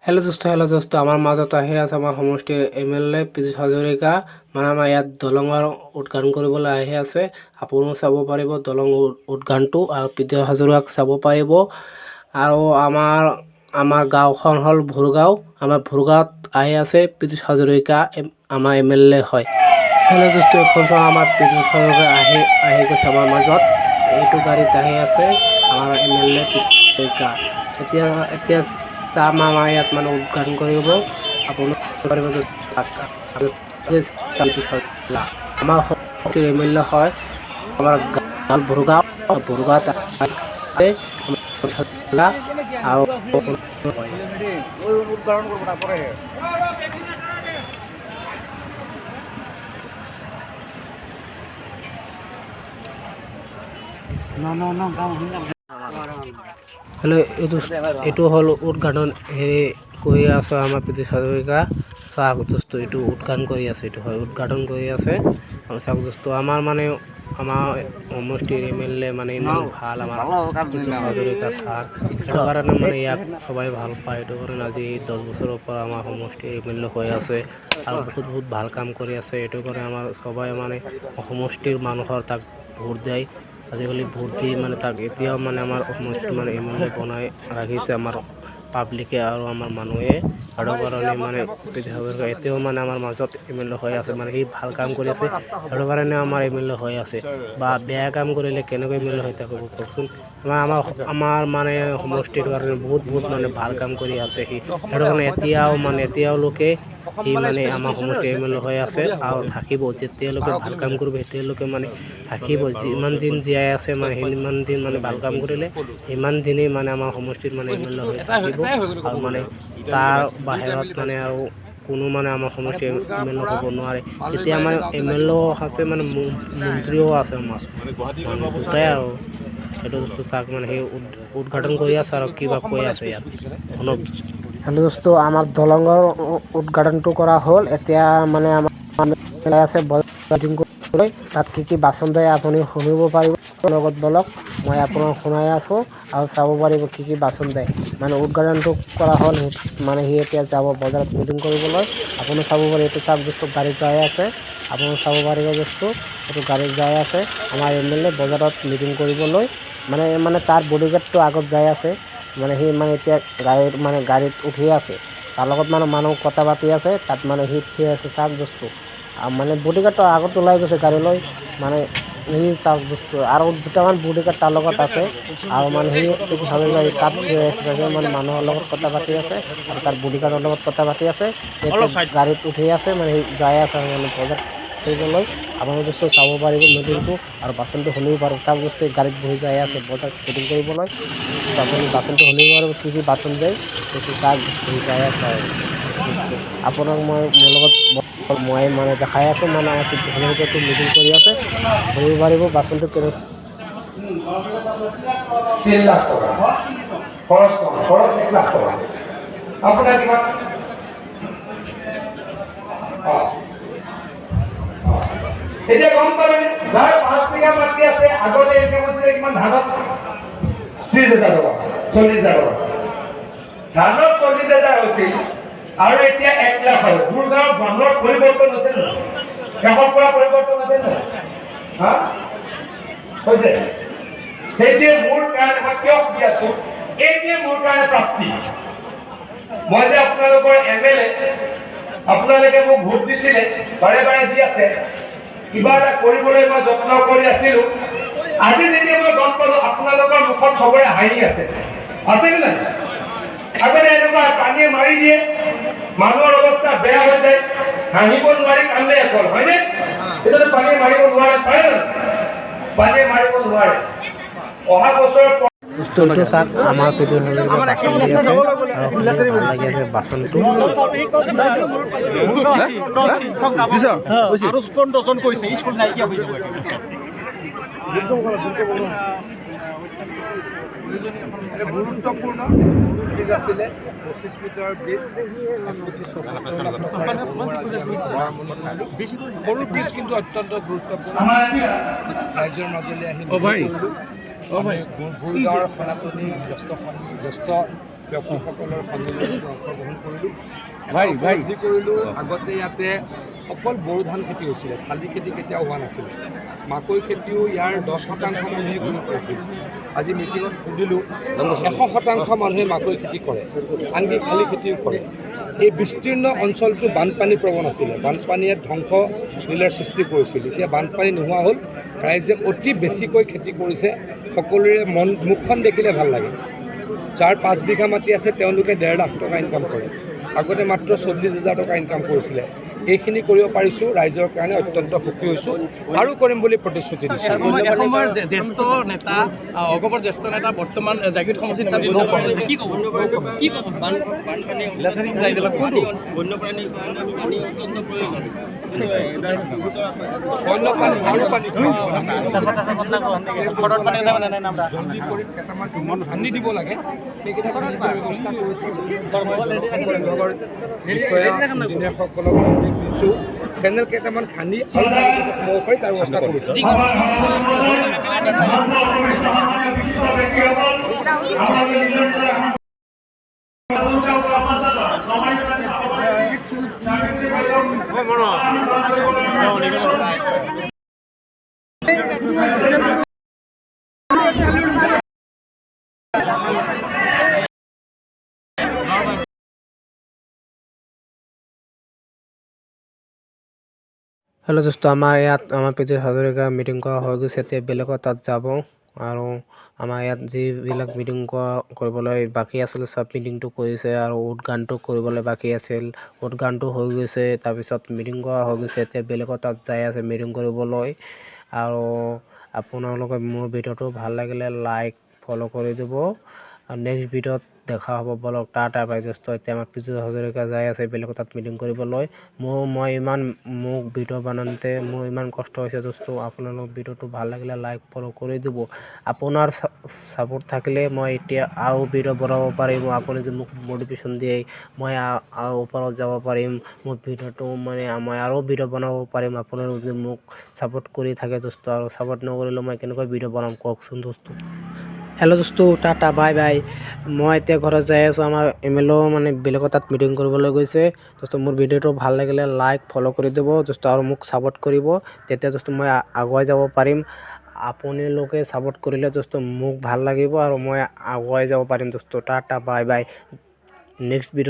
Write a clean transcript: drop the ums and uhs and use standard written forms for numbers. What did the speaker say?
Hello' দোস্ত আমাৰ মাজত আহি আছে আমাৰ সমষ্টিৰ MLA পীযুষ হাজৰিকা মানে আমাৰ ইয়াত দলঙৰ উদ্ঘাটন কৰিবলৈ আহি আছে। আপুনিও চাব পাৰিব দলং উদ্ঘাটনটো আৰু পীযুষ হাজৰিকাক চাব পাৰিব। আৰু আমাৰ গাঁওখন হ'ল ভোৰগাঁও। আমাৰ ভোৰগাঁৱত আহি আছে পীযুষ হাজৰিকা আমাৰ MLA হয়। হেল্ল' দোস্ত এখন চাওঁ আমাৰ পীযুষ হাজৰিকা আহি গৈছে আমাৰ মাজত। এইটো গাড়ীত আহি আছে আমাৰ MLA পীযুষ হাজৰিকা। এতিয়া চাম আমাৰ ইয়াত মানে উদ্ঘাটন কৰিব আপোনাৰ আমাৰ MLA হয় আমাৰ গাঁও ভোৰগাঁৱত আৰু হেল্ল' এইটো হ'ল উদ্ঘাটন কৰি আছে আমাৰ পীযুষ হাজৰিকা। চাওক দোস্ত এইটো উদ্ঘাটন কৰি আছে, এইটো হয় উদ্ঘাটন কৰি আছে। চাওক দোস্ত আমাৰ সমষ্টিৰ MLA মানে ইমান ভাল আমাৰ পীযুষ হাজৰিকা ছাৰ। সেইটো কাৰণে মানে ইয়াক সবাই ভাল পায়। সেইটো কাৰণে আজি 10 বছৰৰ পৰা আমাৰ সমষ্টিৰ MLA হৈ আছে আৰু বহুত ভাল কাম কৰি আছে। এইটো কাৰণে আমাৰ সবাই মানে সমষ্টিৰ মানুহৰ তাক ভোট দিয়ে। আজিকালি ভোট দি মানে তাক এতিয়াও মানে আমাৰ সমষ্টিৰ মানে MLA বনাই ৰাখিছে আমাৰ পাব্লিকে আৰু আমাৰ মানুহে। আৰু কাৰণে মানে পীযুষ হাজৰিকা এতিয়াও মানে আমাৰ মাজত MLA হৈ আছে, মানে সি ভাল কাম কৰি আছে সেইটো কাৰণে আমাৰ MLA হৈ আছে। বা বেয়া কাম কৰিলে কেনেকৈ MLA হৈ থাকিব কওকচোন। আমাৰ মানে সমষ্টিৰ কাৰণে বহুত মানে ভাল কাম কৰি আছে সি। সেইটো কাৰণে এতিয়ালৈকে সি মানে আমাৰ সমষ্টিৰ MLA হৈ আছে আৰু থাকিব। যেতিয়ালৈকে ভাল কাম কৰিব তেতিয়ালৈকে মানে থাকিব। যিমান দিন জীয়াই আছে মানে সিমান দিন মানে ভাল কাম কৰিলে সিমান দিনেই মানে আমাৰ সমষ্টিত মানে MLA হৈ থাকিব। আৰু মানে তাৰ বাহিৰত মানে আৰু কোনো মানে আমাৰ সমষ্টিৰ MLA হ'ব নোৱাৰে। এতিয়া আমাৰ MLA আছে মানে মন্ত্ৰীও আছে আমাৰ মানে দুটাই আৰু সেইটো বস্তু তাক মানে সেই উদ্ঘাটন কৰি আছে আৰু কিবা কৈ আছে ইয়াত শুনক। হেল্ল' দোস্ত আমাৰ দলঙৰ উদ্ঘাটনটো কৰা হ'ল। এতিয়া মানে আমাৰ আছে তাত কি বাচন দিয়ে আপুনি শুনিব পাৰিব লগত বলক। মই আপোনাক শুনাই আছো আৰু চাব পাৰিব কি বাচন দিয়ে। মানে উদ্ঘাটনটো কৰা হ'ল মানে সি এতিয়া যাব বজাৰত মিটিং কৰিবলৈ। আপুনি চাব পাৰে এইটো চাওক দোস্ত গাড়ী যাই আছে। আপুনি চাব পাৰিব দোস্ত এইটো গাড়ীত যাই আছে আমাৰ MLA বজাৰত মিটিং কৰিবলৈ। মানে তাৰ বডিগাৰ্ডটো আগত যাই আছে। মানে সি মানে এতিয়া গাড়ীত উঠি আছে। তাৰ লগত মানে মানুহ কথা পাতি আছে। তাত মানে সি থিয় আছে চাওক দোস্ত। মানে বডিগাৰ্ডটো আগত ওলাই গৈছে গাড়ী লৈ। মানে সি চাওক দোস্ত আৰু দুটামান বডিগাৰ্ড তাৰ লগত আছে। আৰু মানে সি পীযুষ হাজৰিকা তাত থিয় হৈ আছে চাগে মানে মানুহৰ লগত কথা পাতি আছে আৰু তাৰ বডিগাৰ্ডৰ লগত কথা পাতি আছে। এতিয়া গাড়ীত উঠি আছে মানে যাই আছে মানে বজাৰ কৰিবলৈ। আপোনালোকে দোস্ত চাব পাৰিব মিটিংটো আৰু বাচনটো শুনিব পাৰিব। চাওক দোস্ত গাড়ীত বহি যাই আছে বজাৰত মিটিং কৰিবলৈ। আপুনি বাচনটো শুনিব পাৰিব কি বাচন যায় দোস্ত চাওক দোস্ত সি যাই আছে আৰু দোস্ত আপোনাক মোৰ লগত মই মানে দেখাই আছো মানে আমাৰ পীযুষ হাজৰিকাটো মিটিং কৰি আছে। শুনিব পাৰিব বাচনটো কেনেকৈ 3 লাখ টাকা খৰচ 1 লাখ টাকা আপোনাৰ কিমান এতিয়া গম পালে যাৰ 5 বিঘা মাটি আছে আগতে ইনকাম আছিলে কিমান ধানত 30,000 টকা 40,000 টকা ধানত 40,000 হৈছিল আৰু এতিয়া 1 লাখ হ'ল। ভোৰগাঁৱত মানুহৰ পৰিৱৰ্তন হৈছে নে শেষৰ পৰা পৰিৱৰ্তন হৈছে নে হা হৈছে। সেইটোৱে মোৰ কাৰণে মই কিয় সুধি আছো, এইটোৱে মোৰ কাৰণে প্ৰাপ্তি। মই যে আপোনালোকৰ MLA, আপোনালোকে মোক ভোট দিছিলে, বাৰে দি আছে, কিবা এটা কৰিবলৈ মই যত্ন কৰি আছিলো। আজি যেতিয়া মই গম পালো আপোনালোকৰ মুখত চবৰে হাঁহি আছে নে নাই? আগতে এনেকুৱা পানীয়ে মাৰি দিয়ে, মানুহৰ অৱস্থা বেয়া হৈ যায়, হাঁহিব নোৱাৰি কান্দে অকল, হয়নে? এতিয়া পানীয়ে মাৰিব নোৱাৰে, পাৰে জানো? পানীয়ে মাৰিব নোৱাৰে। অহা বছৰ এইটো চাওক আমাৰ পীযুষ হাজৰিকা বাচন দি আছে আৰু শুনি ভাল লাগি আছে বাচনটো। গুৰুত্বপূৰ্ণ আছিলে 25 মিটাৰ ব্ৰিজ, 1,70,000,000 সৰু ব্ৰিজ কিন্তু অত্যন্ত গুৰুত্বপূৰ্ণ। ৰাইজৰ মাজলৈ আহি ভোৰগাঁৱৰ সনাতনী জ্যেষ্ঠ ব্যক্তিসকলৰ সন্মিলনত অংশগ্ৰহণ কৰিলোঁ। উপলব্ধি কৰিলোঁ আগতে ইয়াতে অকল বড়ো ধান খেতি হৈছিলে, শালি খেতি কেতিয়াও হোৱা নাছিলে। মাকৈ খেতিও ইয়াৰ 10% মানুহে কৰিব পাৰিছিল। আজি মিটিঙত সুধিলোঁ 100% মানুহে মাকৈ খেতি কৰে, আনকি শালি খেতিও কৰে। এই বিস্তীৰ্ণ অঞ্চলটো বানপানী প্ৰৱণ আছিলে, বানপানীয়ে ধ্বংস লীলাৰ সৃষ্টি কৰিছিল। এতিয়া বানপানী নোহোৱা হ'ল, ৰাইজে অতি বেছিকৈ খেতি কৰিছে, সকলোৰে মুখখন দেখিলে ভাল লাগে। যাৰ 5 বিঘা মাটি আছে তেওঁলোকে 1.5 লাখ টকা ইনকাম কৰে, আগতে মাত্ৰ 40,000 টকা ইনকাম কৰিছিলে। এইখিনি কৰিব পাৰিছোঁ, ৰাইজৰ কাৰণে অত্যন্ত সুখী হৈছোঁ আৰু কৰিম বুলি প্ৰতিশ্ৰুতি দিছোঁ। এসময়ৰ জ্যেষ্ঠ নেতা অগপৰ জ্যেষ্ঠ নেতা বৰ্তমান জাগীৰোড সমষ্টিত কি ক'ব আনি দিব লাগে সেইকেইটা ইঞ্জিনিয়াৰসকলক দিছোঁ, চেনেল কেইটামান খান্দি আৰু তাৰ ব্যৱস্থা কৰিছোঁ। হেল্ল' দোস্ত, আমাৰ পিছত হাজৰিকা মিটিং কৰা হৈ গৈছে, এতিয়া বেলেগৰ তাত যাব আৰু আমাৰ ইয়াত যিবিলাক মিটিং কৰিবলৈ বাকী আছিল চব মিটিংটো কৰিছে আৰু উদ্ঘাটনটো কৰিবলৈ বাকী আছিল, উদ্ঘাটনটো হৈ গৈছে, তাৰপিছত মিটিং কৰা হৈ গৈছে, এতিয়া বেলেগৰ তাত যাই আছে মিটিং কৰিবলৈ। আৰু আপোনালোকে মোৰ ভিডিঅ'টো ভাল লাগিলে লাইক ফ'ল' কৰি দিব আৰু নেক্সট ভিডিঅ'ত দেখা হ'ব। বলক টাটা বাই দোস্ত, এতিয়া আমাৰ পিছত হাজৰিকা যাই আছে বেলেগৰ তাত মিটিং কৰিবলৈ। মোক ভিডিঅ' বনাওঁতে মোৰ ইমান কষ্ট হৈছে দোস্ত, আপোনালোক ভিডিঅ'টো ভাল লাগিলে লাইক ফ'ল' কৰি দিব। আপোনাৰ ছাপোৰ্ট থাকিলে মই এতিয়া আৰু ভিডিঅ' বনাব পাৰিম, আপুনি যদি মোক মটিভেশ্যন দিয়ে মই আৰু ওপৰত যাব পাৰিম, মোৰ ভিডিঅ'টো মই আৰু ভিডিঅ' বনাব পাৰিম। আপোনালোক যদি মোক ছাপোৰ্ট কৰি থাকে দোস্ত, আৰু ছাপোৰ্ট নকৰিলে মই কেনেকৈ ভিডিঅ' বনাম কওকচোন দোস্ত। হেল্ল' দোস্ত, টাটা বাই বাই। মই এতিয়া ঘৰত যাই আছোঁ, আমাৰ MLO বেলেগৰ তাত মিটিং কৰিবলৈ গৈছে দোস্ত। মোৰ ভিডিঅ'টো ভাল লাগিলে লাইক ফ'ল' কৰি দিব দোস্ত আৰু মোক ছাপোৰ্ট কৰিব, তেতিয়া দোস্ত মই আগুৱাই যাব পাৰিম। আপোনালোকে ছাপোৰ্ট কৰিলে দোস্ত মোক ভাল লাগিব আৰু মই আগুৱাই যাব পাৰিম দোস্ত। টাটা বাই বাই, নেক্সট ভিডিঅ'ত